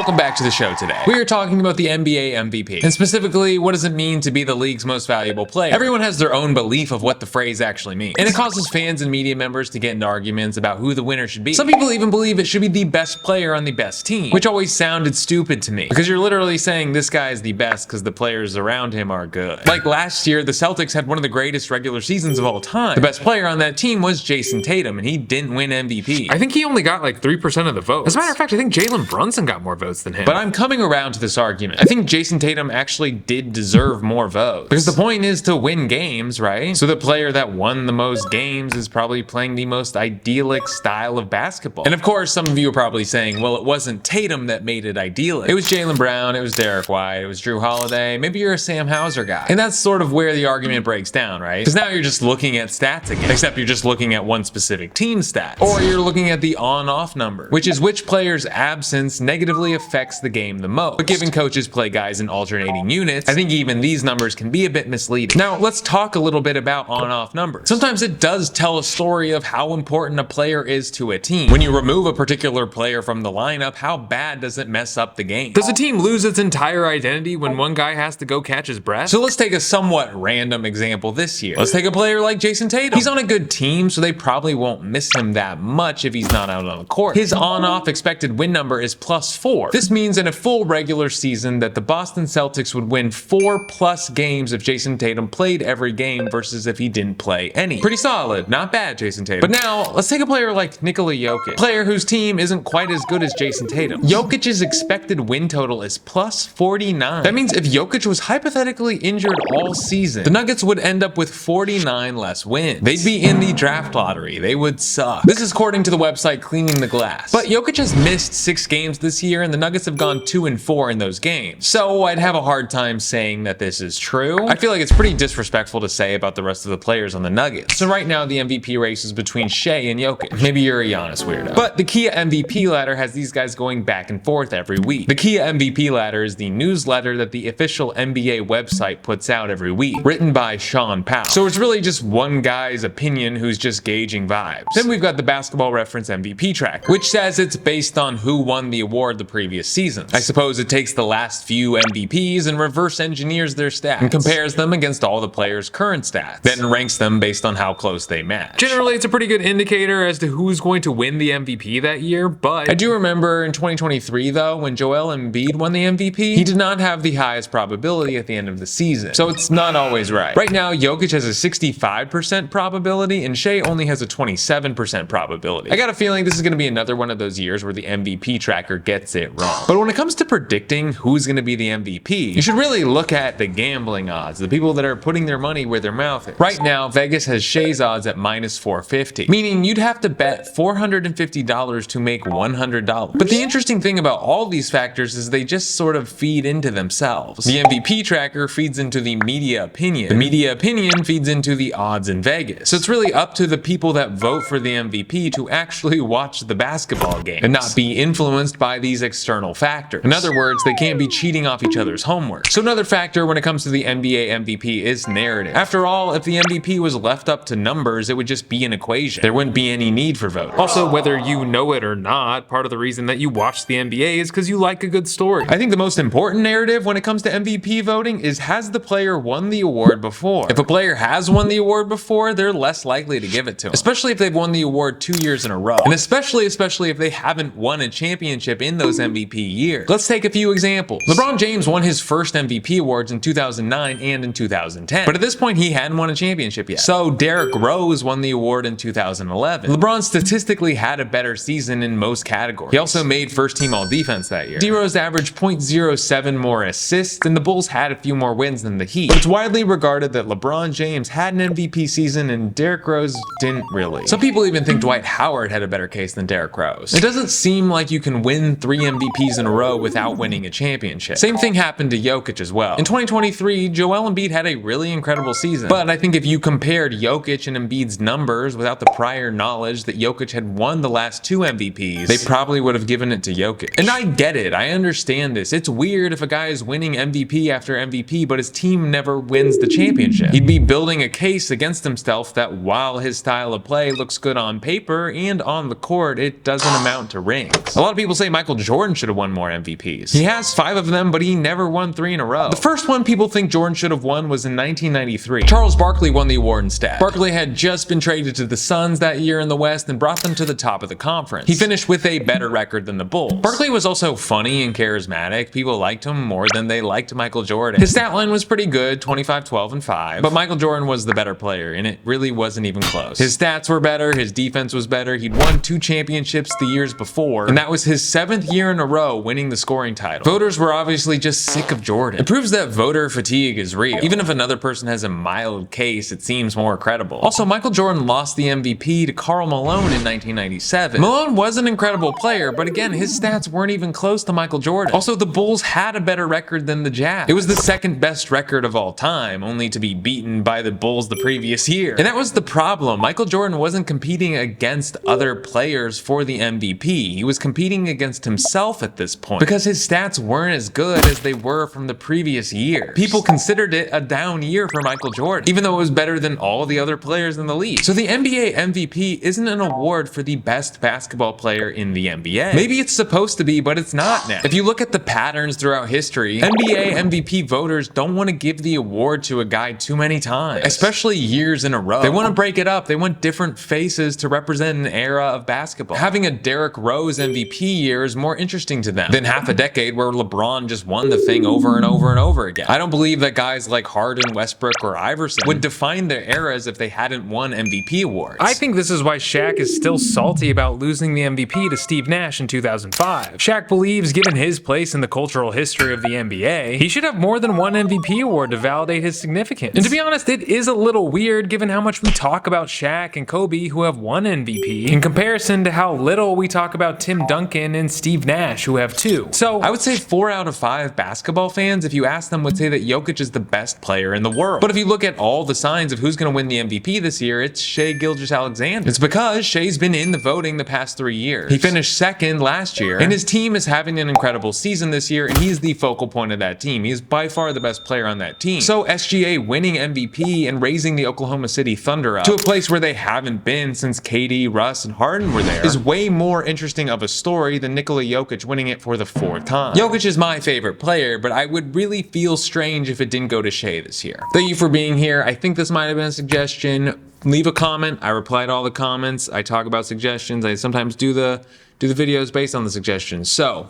Welcome back to the show today. We are talking about the NBA MVP, and specifically, what does it mean to be the league's most valuable player? Everyone has their own belief of what the phrase actually means, and it causes fans and media members to get into arguments about who the winner should be. Some people even believe it should be the best player on the best team, which always sounded stupid to me, because you're literally saying this guy is the best because the players around him are good. Like last year, the Celtics had one of the greatest regular seasons of all time. The best player on that team was Jayson Tatum, and he didn't win MVP. I think he only got like 3% of the votes. As a matter of fact, I think Jalen Brunson got more votes than him. But I'm coming around to this argument. I think Jayson Tatum actually did deserve more votes, because the point is to win games, right? So the player that won the most games is probably playing the most idyllic style of basketball. And of course, some of you are probably saying, well, it wasn't Tatum that made it idyllic. It was Jaylen Brown, it was Derrick White, it was Jrue Holiday, maybe you're a Sam Hauser guy. And that's sort of where the argument breaks down, right? Because now you're just looking at stats again, except you're just looking at one specific team's stats. Or you're looking at the on-off number, which is which player's absence negatively affects the game the most. But given coaches play guys in alternating units, I think even these numbers can be a bit misleading. Now, let's talk a little bit about on-off numbers. Sometimes it does tell a story of how important a player is to a team. When you remove a particular player from the lineup, how bad does it mess up the game? Does a team lose its entire identity when one guy has to go catch his breath? So let's take a somewhat random example this year. Let's take a player like Jayson Tatum. He's on a good team, so they probably won't miss him that much if he's not out on the court. His on-off expected win number is +4. This means in a full regular season that the Boston Celtics would win 4+ games if Jayson Tatum played every game versus if he didn't play any. Pretty solid, not bad, Jayson Tatum. But now, let's take a player like Nikola Jokic, a player whose team isn't quite as good as Jayson Tatum. Jokic's expected win total is +49. That means if Jokic was hypothetically injured all season, the Nuggets would end up with 49 less wins. They'd be in the draft lottery. They would suck. This is according to the website Cleaning the Glass. But Jokic has missed 6 games this year, and the Nuggets have gone 2-4 in those games. So I'd have a hard time saying that this is true. I feel like it's pretty disrespectful to say about the rest of the players on the Nuggets. So right now the MVP race is between Shea and Jokic. Maybe you're a Giannis weirdo. But the Kia MVP ladder has these guys going back and forth every week. The Kia MVP ladder is the newsletter that the official NBA website puts out every week, written by Sean Powell. So it's really just one guy's opinion who's just gauging vibes. Then we've got the Basketball Reference MVP tracker, which says it's based on who won the award the previous seasons. I suppose it takes the last few MVPs and reverse engineers their stats and compares them against all the players' current stats, then ranks them based on how close they match. Generally, it's a pretty good indicator as to who's going to win the MVP that year, but I do remember in 2023 though, when Joel Embiid won the MVP, he did not have the highest probability at the end of the season. So it's not always right. Right now, Jokic has a 65% probability and Shea only has a 27% probability. I got a feeling this is going to be another one of those years where the MVP tracker gets it wrong. But when it comes to predicting who's going to be the MVP, you should really look at the gambling odds, the people that are putting their money where their mouth is. Right now, Vegas has Shea's odds at -450, meaning you'd have to bet $450 to make $100. But the interesting thing about all these factors is they just sort of feed into themselves. The MVP tracker feeds into the media opinion. The media opinion feeds into the odds in Vegas. So it's really up to the people that vote for the MVP to actually watch the basketball game and not be influenced by these external factors. In other words, they can't be cheating off each other's homework. So another factor when it comes to the NBA MVP is narrative. After all, if the MVP was left up to numbers, it would just be an equation. There wouldn't be any need for voting. also, whether you know it or not, part of the reason that you watch the NBA is because you like a good story. I think the most important narrative when it comes to MVP voting is, has the player won the award before? If a player has won the award before, they're less likely to give it to him, especially if they've won the award 2 years in a row, and especially if they haven't won a championship in those MVP years. Let's take a few examples. LeBron James won his first MVP awards in 2009 and in 2010, but at this point he hadn't won a championship yet. So Derrick Rose won the award in 2011. LeBron statistically had a better season in most categories. He also made first team all defense that year. D-Rose averaged 0.07 more assists, and the Bulls had a few more wins than the Heat. But it's widely regarded that LeBron James had an MVP season and Derrick Rose didn't really. Some people even think Dwight Howard had a better case than Derrick Rose. It doesn't seem like you can win 3 MVPs in a row without winning a championship. Same thing happened to Jokic as well. In 2023, Joel Embiid had a really incredible season, but I think if you compared Jokic and Embiid's numbers without the prior knowledge that Jokic had won the last 2 MVPs, they probably would have given it to Jokic. And I get it, I understand this. It's weird if a guy is winning MVP after MVP, but his team never wins the championship. He'd be building a case against himself that while his style of play looks good on paper and on the court, it doesn't amount to rings. A lot of people say Michael Jordan Jordan should have won more MVPs. He has 5 of them, but he never won 3 in a row. The first one people think Jordan should have won was in 1993. Charles Barkley won the award instead. Barkley had just been traded to the Suns that year in the West and brought them to the top of the conference. He finished with a better record than the Bulls. Barkley was also funny and charismatic. People liked him more than they liked Michael Jordan. His stat line was pretty good, 25, 12, and 5, but Michael Jordan was the better player, and it really wasn't even close. His stats were better, his defense was better, he'd won 2 championships the years before, and that was his 7th year in a row winning the scoring title. Voters were obviously just sick of Jordan. It proves that voter fatigue is real. Even if another person has a mild case, it seems more credible. Also, Michael Jordan lost the MVP to Karl Malone in 1997. Malone was an incredible player, but again, his stats weren't even close to Michael Jordan. Also, the Bulls had a better record than the Jazz. It was the 2nd best record of all time, only to be beaten by the Bulls the previous year. And that was the problem. Michael Jordan wasn't competing against other players for the MVP. He was competing against himself at this point because his stats weren't as good as they were from the previous year. People considered it a down year for Michael Jordan, even though it was better than all the other players in the league. So the NBA MVP isn't an award for the best basketball player in the NBA. Maybe it's supposed to be, but it's not now. If you look at the patterns throughout history, NBA MVP voters don't want to give the award to a guy too many times, especially years in a row. They want to break it up. They want different faces to represent an era of basketball. Having a Derrick Rose MVP year is more interesting to them than half a decade where LeBron just won the thing over and over and over again. I don't believe that guys like Harden, Westbrook, or Iverson would define their eras if they hadn't won MVP awards. I think this is why Shaq is still salty about losing the MVP to Steve Nash in 2005. Shaq believes, given his place in the cultural history of the NBA, he should have more than one MVP award to validate his significance. And to be honest, it is a little weird given how much we talk about Shaq and Kobe who have one MVP in comparison to how little we talk about Tim Duncan and Steve Nash who have 2. So I would say 4 out of 5 basketball fans, if you ask them, would say that Jokic is the best player in the world. But if you look at all the signs of who's going to win the MVP this year, it's Shai Gilgeous-Alexander. It's because Shai's been in the voting the past 3 years. He finished 2nd last year, and his team is having an incredible season this year, and he's the focal point of that team. He is by far the best player on that team. So SGA winning MVP and raising the Oklahoma City Thunder up to a place where they haven't been since KD, Russ, and Harden were there is way more interesting of a story than Nikola Jokic winning it for the 4th time. Jokic is my favorite player, but I would really feel strange if it didn't go to Shai this year. Thank you for being here. I think this might have been a suggestion. Leave a comment. I reply to all the comments. I talk about suggestions. I sometimes do the videos based on the suggestions. So,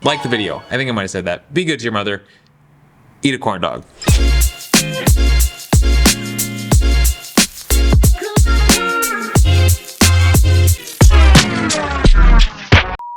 like the video. I think I might have said that. Be good to your mother. Eat a corn dog.